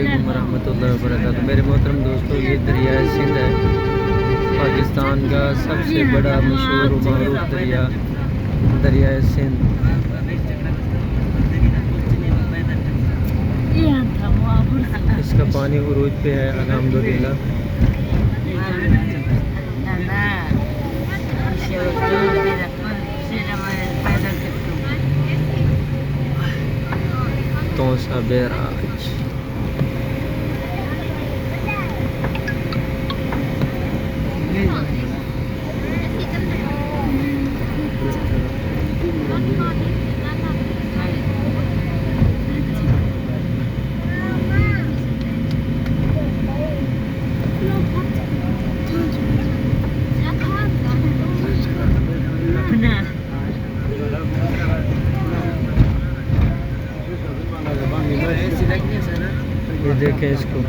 वालेकुम रहमतुल्लाहि व बरकातहू। मेरे मोहतरम दोस्तों, ये दरिया सिंध है, पाकिस्तान का सबसे बड़ा मशहूर व मरूफ दरिया सिंध। इसका पानी उरूज पे है अल्हम्दुलिल्लाह। तोसा बैराज ये देखें इसको।